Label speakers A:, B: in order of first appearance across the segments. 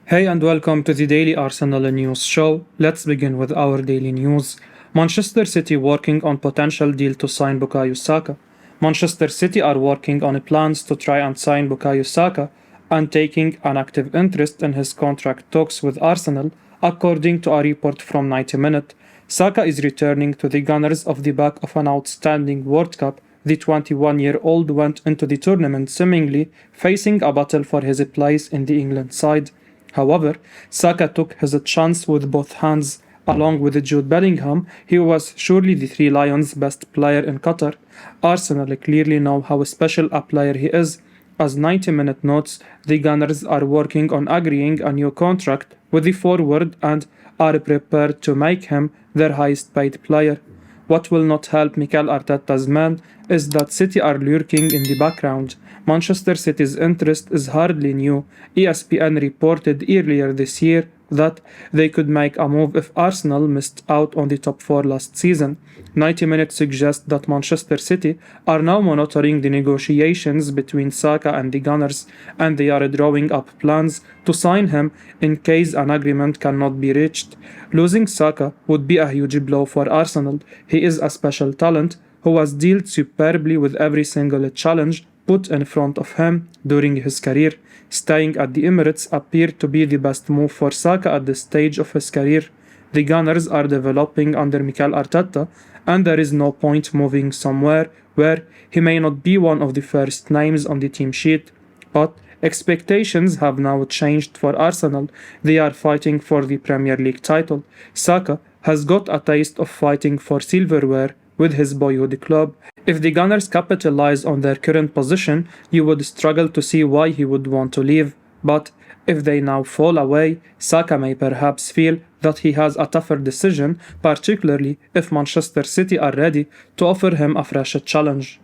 A: Hey and welcome to the Daily Arsenal News Show. Let's begin with our daily news. Manchester City working on potential deal to sign Bukayo Saka. Manchester City are working on plans to try and sign Bukayo Saka and taking an active interest in his contract talks with Arsenal, according to a report from 90 Minute. Saka is returning to the Gunners off the back of an outstanding World Cup. The 21-year-old went into the tournament seemingly facing a battle for his place in the England side. However, Saka took his chance with both hands. Along with Jude Bellingham, he was surely the Three Lions' best player in Qatar. Arsenal clearly know how special a player he is. As 90 Minute notes, the Gunners are working on agreeing a new contract with the forward and are prepared to make him their highest paid player. What will not help Mikel Arteta's men is that City are lurking in the background. Manchester City's interest is hardly new. ESPN reported earlier this year that they could make a move if Arsenal missed out on the top four last season. 90 Minutes suggests that Manchester City are now monitoring the negotiations between Saka and the Gunners, and they are drawing up plans to sign him in case an agreement cannot be reached. Losing Saka would be a huge blow for Arsenal. He is a special talent who has dealt superbly with every single challenge put in front of him during his career. Staying at the Emirates appeared to be the best move for Saka at this stage of his career. The Gunners are developing under Mikel Arteta, and there is no point moving somewhere where he may not be one of the first names on the team sheet. But expectations have now changed for Arsenal. They are fighting for the Premier League title. Saka has got a taste of fighting for silverware with his boyhood club. If the Gunners capitalize on their current position, you would struggle to see why he would want to leave. But if they now fall away, Saka may perhaps feel that he has a tougher decision, particularly if Manchester City are ready to offer him a fresh challenge.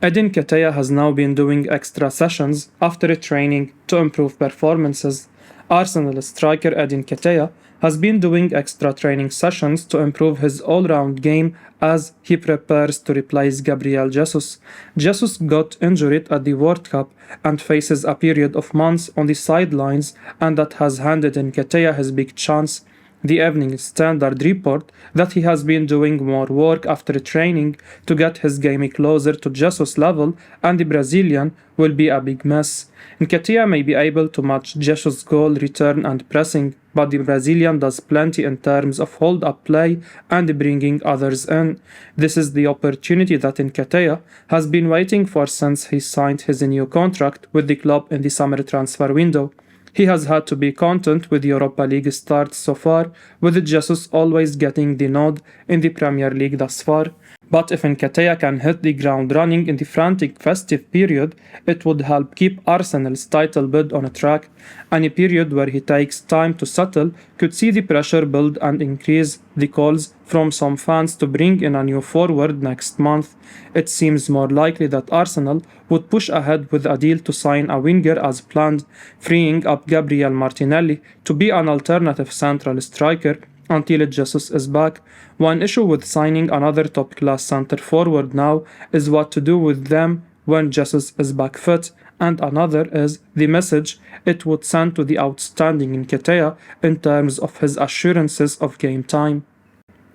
A: Nketiah has now been doing extra sessions after training to improve performances. Arsenal striker Nketiah has been doing extra training sessions to improve his all-round game as he prepares to replace Gabriel Jesus. Jesus got injured at the World Cup and faces a period of months on the sidelines, and that has handed Nketiah his big chance. The Evening Standard report that he has been doing more work after training to get his game closer to Jesus' level, and the Brazilian will be a big mess. Nketiah may be able to match Jesus' goal, return and pressing, but the Brazilian does plenty in terms of hold-up play and bringing others in. This is the opportunity that Nketiah has been waiting for since he signed his new contract with the club in the summer transfer window. He has had to be content with Europa League starts so far, with Jesus always getting the nod in the Premier League thus far. But if Nketiah can hit the ground running in the frantic festive period, it would help keep Arsenal's title bid on track. Any period where he takes time to settle could see the pressure build and increase the calls from some fans to bring in a new forward next month. It seems more likely that Arsenal would push ahead with a deal to sign a winger as planned, freeing up Gabriel Martinelli to be an alternative central striker until Jesus is back. One issue with signing another top-class centre forward now is what to do with them when Jesus is back fit, and another is the message it would send to the outstanding Nketiah in terms of his assurances of game time.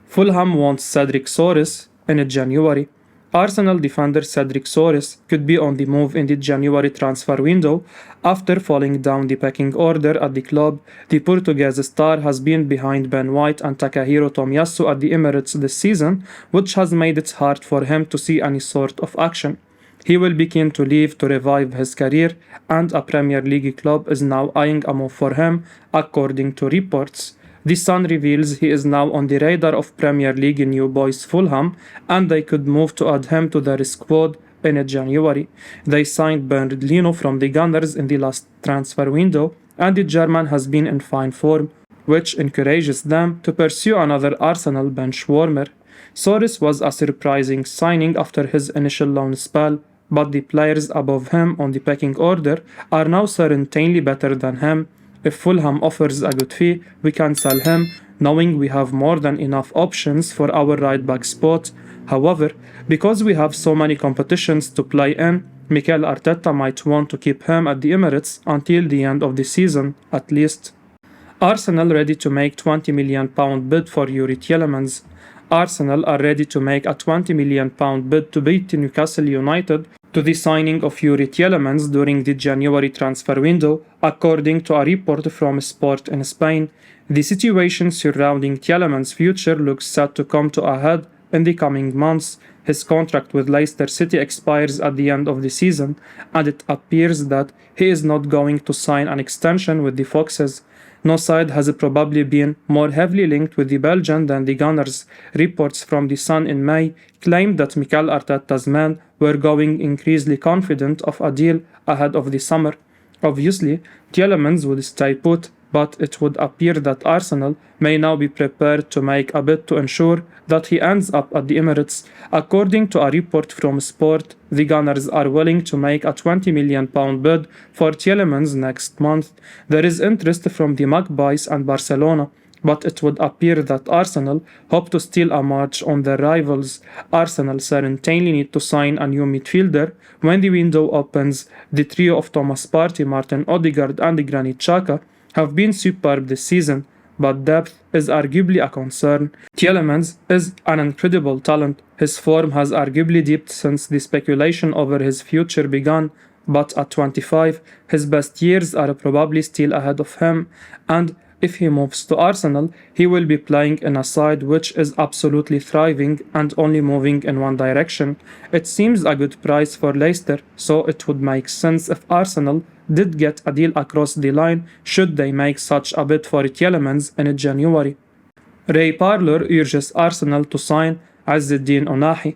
A: Fulham wants Cedric Soares in January. Arsenal defender Cedric Soares could be on the move in the January transfer window after falling down the pecking order at the club. The Portuguese star has been behind Ben White and Takahiro Tomiyasu at the Emirates this season, which has made it hard for him to see any sort of action. He will be keen to leave to revive his career, and a Premier League club is now eyeing a move for him, according to reports. The Sun reveals he is now on the radar of Premier League new boys Fulham, and they could move to add him to their squad in January. They signed Bernd Leno from the Gunners in the last transfer window, and the German has been in fine form, which encourages them to pursue another Arsenal bench warmer. Soares was a surprising signing after his initial loan spell, but the players above him on the pecking order are now certainly better than him. If Fulham offers a good fee, we can sell him, knowing we have more than enough options for our right-back spot. However, because we have so many competitions to play in, Mikel Arteta might want to keep him at the Emirates until the end of the season, at least. Arsenal ready to make £20 million bid for Youri Tielemans. Arsenal are ready to make a £20 million bid to beat Newcastle United to the signing of Youri Tielemans during the January transfer window, according to a report from Sport in Spain. The situation surrounding Tielemans' future looks set to come to a head in the coming months. His contract with Leicester City expires at the end of the season, and it appears that he is not going to sign an extension with the Foxes. No side has probably been more heavily linked with the Belgian than the Gunners. Reports from The Sun in May claimed that Mikel Arteta's men were going increasingly confident of a deal ahead of the summer. Obviously, Tielemans would stay put, but it would appear that Arsenal may now be prepared to make a bid to ensure that he ends up at the Emirates. According to a report from Sport, the Gunners are willing to make a £20 million bid for Tielemans next month. There is interest from the Magpies and Barcelona, but it would appear that Arsenal hope to steal a march on their rivals. Arsenal certainly need to sign a new midfielder when the window opens. The trio of Thomas Partey, Martin Odegaard and Granit Xhaka have been superb this season, but depth is arguably a concern. Tielemans is an incredible talent. His form has arguably dipped since the speculation over his future began, but at 25, his best years are probably still ahead of him, and if he moves to Arsenal, he will be playing in a side which is absolutely thriving and only moving in one direction. It seems a good price for Leicester, so it would make sense if Arsenal did get a deal across the line should they make such a bid for Tielemans in January. Ray Parlour urges Arsenal to sign Azzedine Ounahi.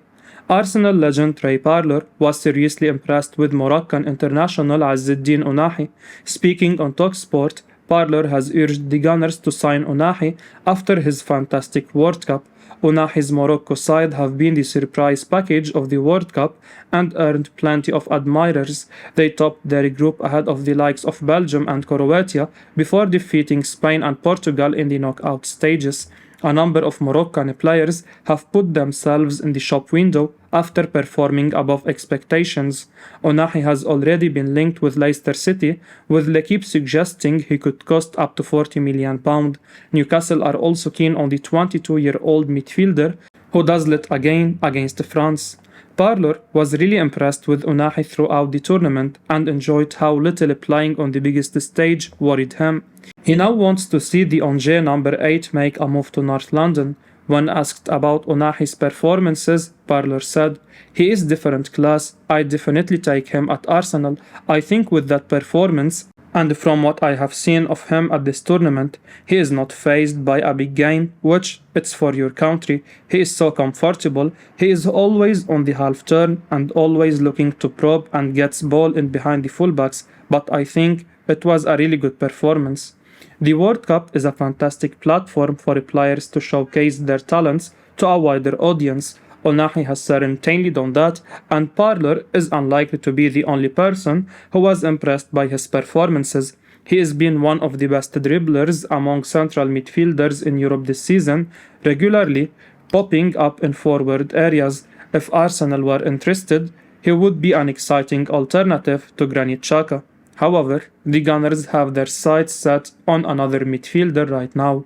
A: Arsenal legend Ray Parlour was seriously impressed with Moroccan international Azzedine Ounahi. Speaking on TalkSport, Parlour has urged the Gunners to sign Ounahi after his fantastic World Cup. Ounahi's Morocco side have been the surprise package of the World Cup and earned plenty of admirers. They topped their group ahead of the likes of Belgium and Croatia before defeating Spain and Portugal in the knockout stages. A number of Moroccan players have put themselves in the shop window after performing above expectations. Ounahi has already been linked with Leicester City, with L'Equipe suggesting he could cost up to £40 million. Newcastle are also keen on the 22-year-old midfielder, who dazzled again against France. Parlour was really impressed with Ounahi throughout the tournament and enjoyed how little playing on the biggest stage worried him. He now wants to see the Angers number 8 make a move to North London. When asked about Ounahi's performances, Parlour said, "He is different class. I definitely take him at Arsenal. I think with that performance, and from what I have seen of him at this tournament, he is not fazed by a big game, which it's for your country. He is so comfortable. He is always on the half turn and always looking to probe and gets ball in behind the fullbacks, but I think it was a really good performance." The World Cup is a fantastic platform for players to showcase their talents to a wider audience. Ounahi has certainly done that, and Parlour is unlikely to be the only person who was impressed by his performances. He has been one of the best dribblers among central midfielders in Europe this season, regularly popping up in forward areas. If Arsenal were interested, he would be an exciting alternative to Granit Xhaka. However, the Gunners have their sights set on another midfielder right now.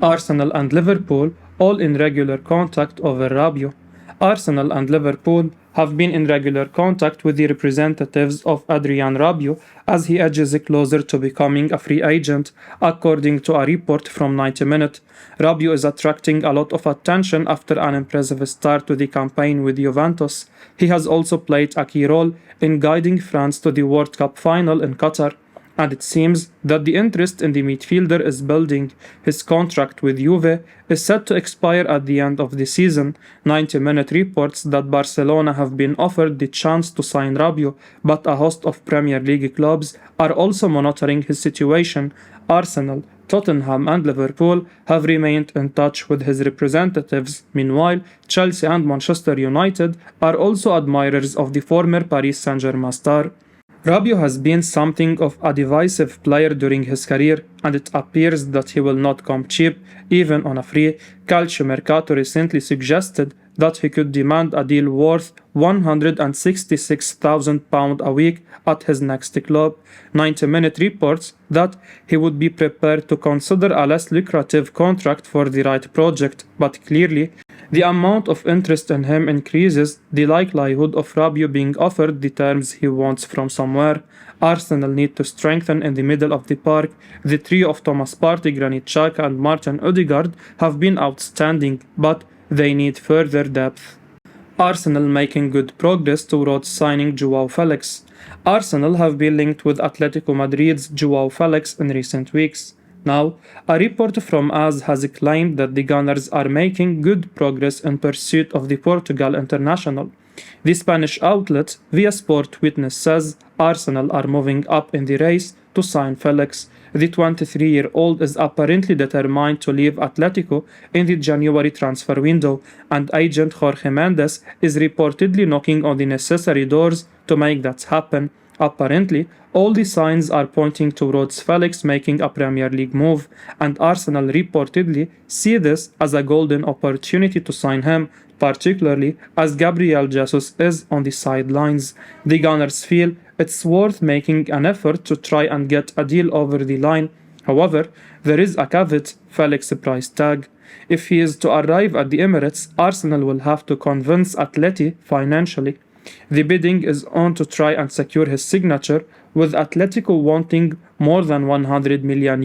A: Arsenal and Liverpool all in regular contact over Rabiot. Arsenal and Liverpool have been in regular contact with the representatives of Adrien Rabiot as he edges closer to becoming a free agent, according to a report from 90 Minutes. Rabiot is attracting a lot of attention after an impressive start to the campaign with Juventus. He has also played a key role in guiding France to the World Cup final in Qatar, and it seems that the interest in the midfielder is building. His contract with Juve is set to expire at the end of the season. 90 Minutes reports that Barcelona have been offered the chance to sign Rabiot, but a host of Premier League clubs are also monitoring his situation. Arsenal, Tottenham and Liverpool have remained in touch with his representatives. Meanwhile, Chelsea and Manchester United are also admirers of the former Paris Saint-Germain star. Rabiot has been something of a divisive player during his career, and it appears that he will not come cheap, even on a free. Calcio Mercato recently suggested that he could demand a deal worth £166,000 a week at his next club. 90-minute reports that he would be prepared to consider a less lucrative contract for the right project, but clearly, the amount of interest in him increases the likelihood of Rabiot being offered the terms he wants from somewhere. Arsenal need to strengthen in the middle of the park. The trio of Thomas Partey, Granit Xhaka and Martin Odegaard have been outstanding, but they need further depth. Arsenal making good progress towards signing Joao Felix. Arsenal have been linked with Atletico Madrid's Joao Felix in recent weeks. Now, a report from AS has claimed that the Gunners are making good progress in pursuit of the Portugal international. The Spanish outlet Via Sport Witness says Arsenal are moving up in the race to sign Felix. The 23-year-old is apparently determined to leave Atletico in the January transfer window, and agent Jorge Mendes is reportedly knocking on the necessary doors to make that happen. Apparently, all the signs are pointing towards Felix making a Premier League move, and Arsenal reportedly see this as a golden opportunity to sign him, particularly as Gabriel Jesus is on the sidelines. The Gunners feel it's worth making an effort to try and get a deal over the line. However, there is a caveat: Felix price tag. If he is to arrive at the Emirates, Arsenal will have to convince Atleti financially. The bidding is on to try and secure his signature, with Atletico wanting more than €100 million.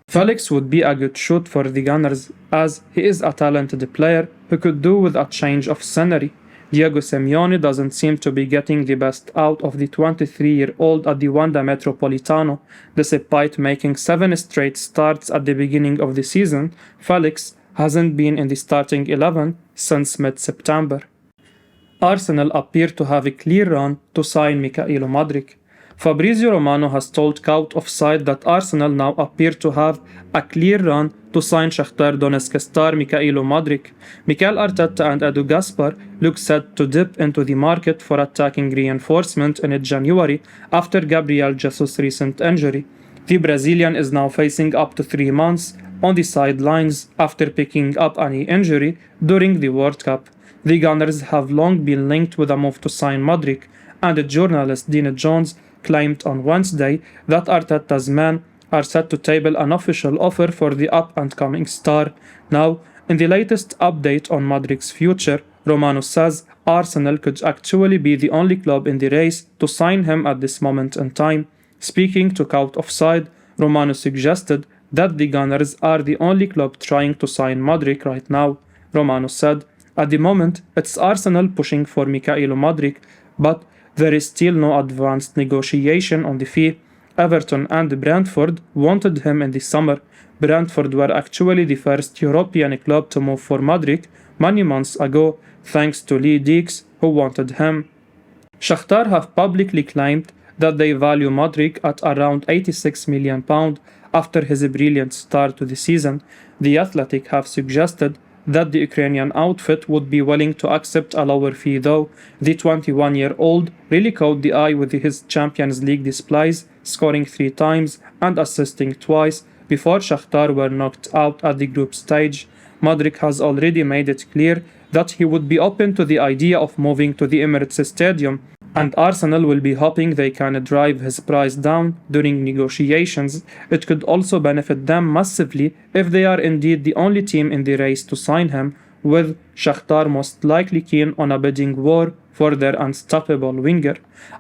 A: Felix would be a good shoot for the Gunners, as he is a talented player who could do with a change of scenery. Diego Simeone doesn't seem to be getting the best out of the 23-year-old at the Wanda Metropolitano. Despite making 7 straight starts at the beginning of the season, Felix hasn't been in the starting 11 since mid-September. Arsenal appear to have a clear run to sign Mykhailo Mudryk. Fabrizio Romano has told Count Offside that Arsenal now appear to have a clear run to sign Shakhtar Donetsk star Mykhailo Mudryk. Mikel Arteta and Edu Gaspar look set to dip into the market for attacking reinforcement in January after Gabriel Jesus' recent injury. The Brazilian is now facing up to 3 months on the sidelines after picking up a knee injury during the World Cup. The Gunners have long been linked with a move to sign Mudryk, and journalist Dina Jones claimed on Wednesday that Arteta's men are set to table an official offer for the up-and-coming star. Now, in the latest update on Mudryk's future, Romano says Arsenal could actually be the only club in the race to sign him at this moment in time. Speaking to Count Offside, Romano suggested that the Gunners are the only club trying to sign Mudryk right now. Romano said, "At the moment, it's Arsenal pushing for Mykhailo Mudryk, but there is still no advanced negotiation on the fee. Everton and Brentford wanted him in the summer. Brentford were actually the first European club to move for Mudryk many months ago, thanks to Lee Deeks, who wanted him." Shakhtar have publicly claimed that they value Mudryk at around £86 million after his brilliant start to the season. The Athletic have suggested that the Ukrainian outfit would be willing to accept a lower fee though. The 21-year-old really caught the eye with his Champions League displays, scoring 3 times and assisting twice before Shakhtar were knocked out at the group stage. Mudryk has already made it clear that he would be open to the idea of moving to the Emirates Stadium, and Arsenal will be hoping they can drive his price down during negotiations. It could also benefit them massively if they are indeed the only team in the race to sign him, with Shakhtar most likely keen on a bidding war for their unstoppable winger.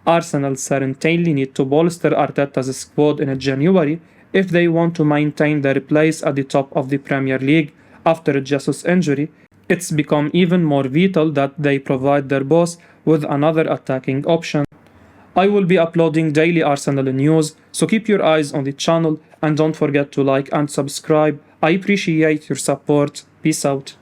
A: Arsenal certainly need to bolster Arteta's squad in January if they want to maintain their place at the top of the Premier League after Jesus' injury. It's become even more vital that they provide their boss with another attacking option. I will be uploading daily Arsenal news, so keep your eyes on the channel and don't forget to like and subscribe. I appreciate your support. Peace out.